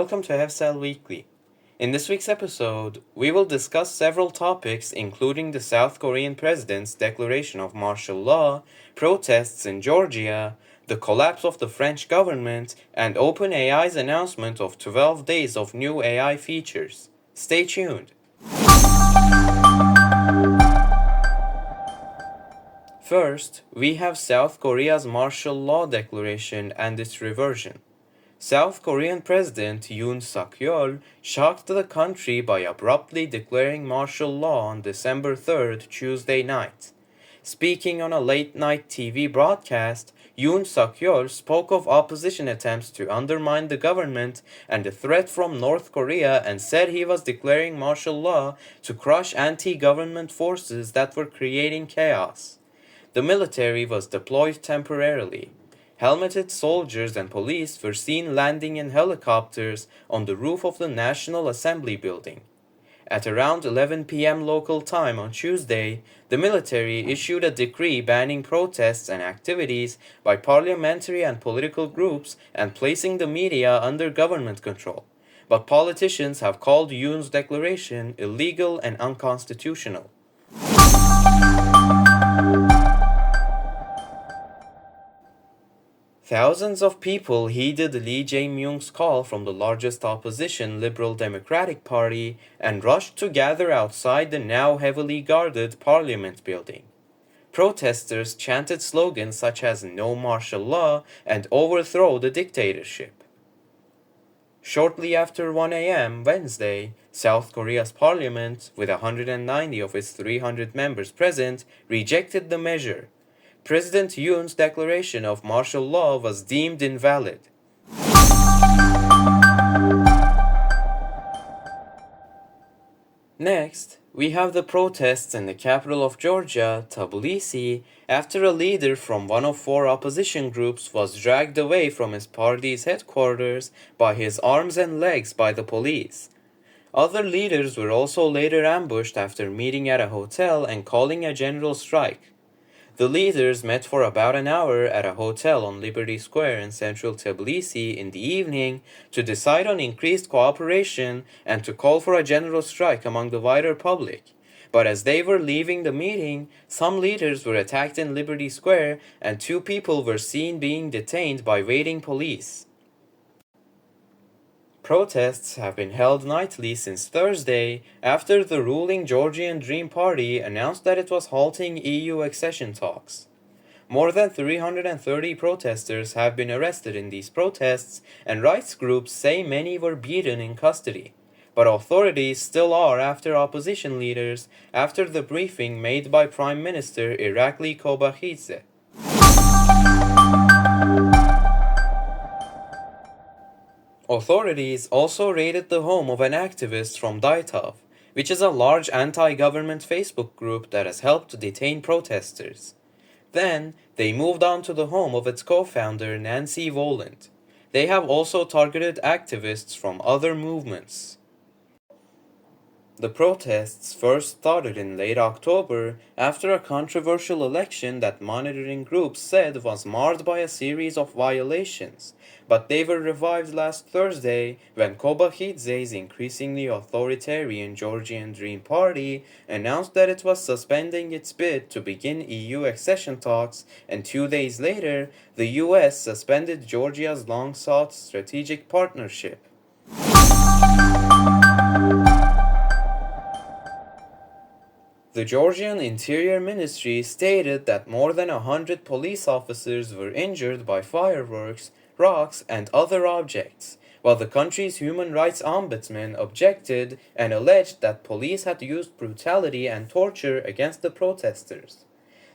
welcome to HevSel Weekly. In this week's episode, we will discuss several topics including the South Korean president's declaration of martial law, protests in Georgia, the collapse of the French government, and OpenAI's announcement of 12 days of new AI features. Stay tuned. First, we have South Korea's martial law declaration and its reversion. South Korean President Yoon Suk-yeol shocked the country by abruptly declaring martial law on December 3rd, Tuesday night. Speaking on a late-night TV broadcast, Yoon Suk-yeol spoke of opposition attempts to undermine the government and the threat from North Korea and said he was declaring martial law to crush anti-government forces that were creating chaos. The military was deployed temporarily. Helmeted soldiers and police were seen landing in helicopters on the roof of the National Assembly building. At around 11 p.m. local time on Tuesday, the military issued a decree banning protests and activities by parliamentary and political groups and placing the media under government control. But politicians have called Yoon's declaration illegal and unconstitutional. Thousands of people heeded Lee Jae-myung's call from the largest opposition Liberal Democratic Party and rushed to gather outside the now heavily guarded Parliament building. Protesters chanted slogans such as "No martial law" and "Overthrow the dictatorship." Shortly after 1 a.m. Wednesday, South Korea's parliament, with 190 of its 300 members present, rejected the measure. President Yoon's declaration of martial law was deemed invalid. Next, we have the protests in the capital of Georgia, Tbilisi, after a leader from one of four opposition groups was dragged away from his party's headquarters by his arms and legs by the police. Other leaders were also later ambushed after meeting at a hotel and calling a general strike. The leaders met for about an hour at a hotel on Liberty Square in central Tbilisi in the evening to decide on increased cooperation and to call for a general strike among the wider public. But as they were leaving the meeting, some leaders were attacked in Liberty Square and 2 people were seen being detained by waiting police. Protests have been held nightly since Thursday after the ruling Georgian Dream Party announced that it was halting EU accession talks. More than 330 protesters have been arrested in these protests, and rights groups say many were beaten in custody. But authorities still are after opposition leaders after the briefing made by Prime Minister Irakli Kobakhidze. Authorities also raided the home of an activist from Daitov, which is a large anti-government Facebook group that has helped detain protesters. Then, they moved on to the home of its co-founder Nancy Voland. They have also targeted activists from other movements. The protests first started in late October after a controversial election that monitoring groups said was marred by a series of violations, but they were revived last Thursday when Kobakhidze's increasingly authoritarian Georgian Dream Party announced that it was suspending its bid to begin EU accession talks, and 2 days later, the US suspended Georgia's long-sought strategic partnership. The Georgian Interior Ministry stated that more than 100 police officers were injured by fireworks, rocks, and other objects, while the country's human rights ombudsman objected and alleged that police had used brutality and torture against the protesters.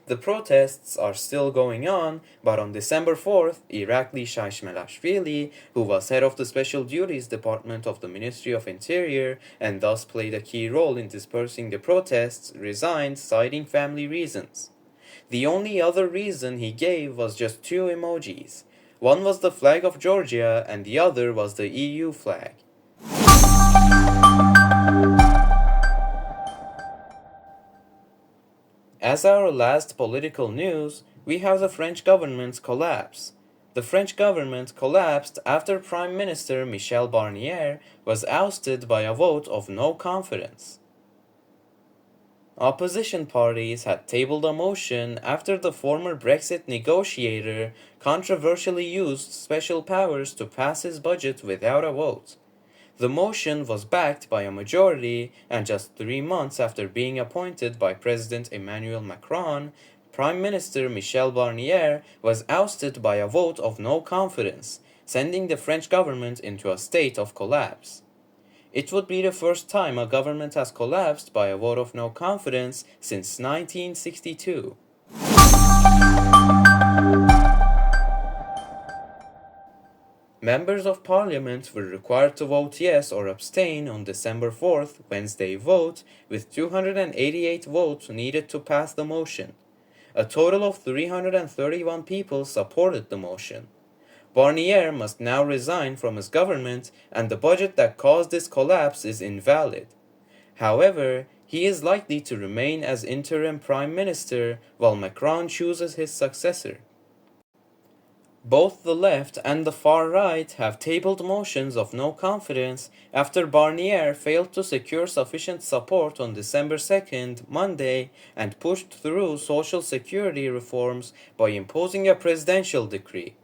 The protests are still going on, but on December 4th, Irakli Shaishmelashvili, who was head of the Special Duties Department of the Ministry of Interior and thus played a key role in dispersing the protests, resigned, citing family reasons. The only other reason he gave was just 2 emojis. One was the flag of Georgia and the other was the EU flag. As our last political news, we have the French government's collapse. The French government collapsed after Prime Minister Michel Barnier was ousted by a vote of no confidence. Opposition parties had tabled a motion after the former Brexit negotiator controversially used special powers to pass his budget without a vote. The motion was backed by a majority, and just 3 months after being appointed by President Emmanuel Macron, Prime Minister Michel Barnier was ousted by a vote of no confidence, sending the French government into a state of collapse. It would be the first time a government has collapsed by a vote of no confidence since 1962. Members of Parliament were required to vote yes or abstain on December 4th, Wednesday vote, with 288 votes needed to pass the motion. A total of 331 people supported the motion. Barnier must now resign from his government, and the budget that caused this collapse is invalid. However, he is likely to remain as interim prime minister while Macron chooses his successor. Both the left and the far right have tabled motions of no confidence after Barnier failed to secure sufficient support on December 2nd, Monday, and pushed through social security reforms by imposing a presidential decree.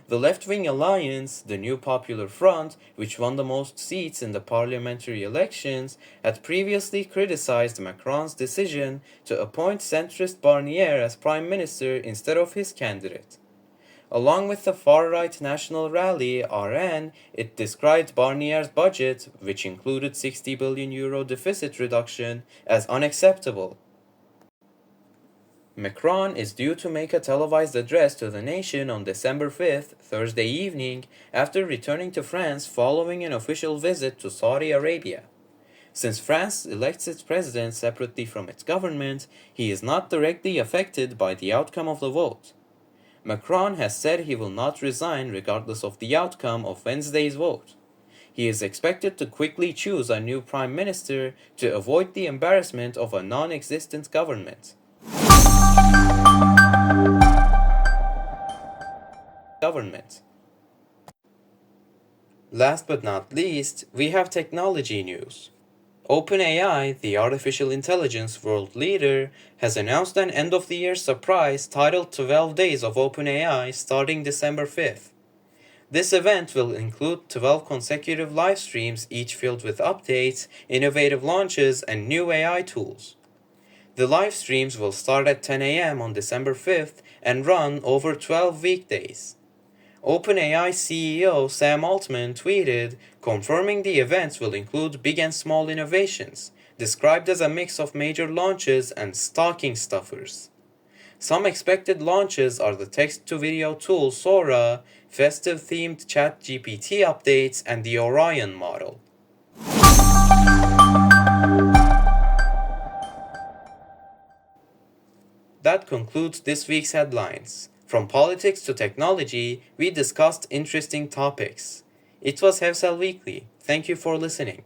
The left-wing alliance, the New Popular Front, which won the most seats in the parliamentary elections, had previously criticized Macron's decision to appoint centrist Barnier as prime minister instead of his candidate. Along with the far-right National Rally, RN, it described Barnier's budget, which included €60 billion deficit reduction, as unacceptable. Macron is due to make a televised address to the nation on December 5th, Thursday evening, after returning to France following an official visit to Saudi Arabia. Since France elects its president separately from its government, he is not directly affected by the outcome of the vote. Macron has said he will not resign regardless of the outcome of Wednesday's vote. He is expected to quickly choose a new prime minister to avoid the embarrassment of a non-existent government. Last but not least, we have technology news. OpenAI, the artificial intelligence world leader, has announced an end-of-the-year surprise titled 12 Days of OpenAI starting December 5th. This event will include 12 consecutive live streams, each filled with updates, innovative launches, and new AI tools. The live streams will start at 10 a.m. on December 5th and run over 12 weekdays. OpenAI CEO Sam Altman tweeted, confirming the events will include big and small innovations, described as a mix of major launches and stocking stuffers. Some expected launches are the text-to-video tool Sora, Festive-themed ChatGPT updates, and the Orion model. That concludes this week's headlines. From politics to technology, we discussed interesting topics. It was Hevsel Weekly. Thank you for listening.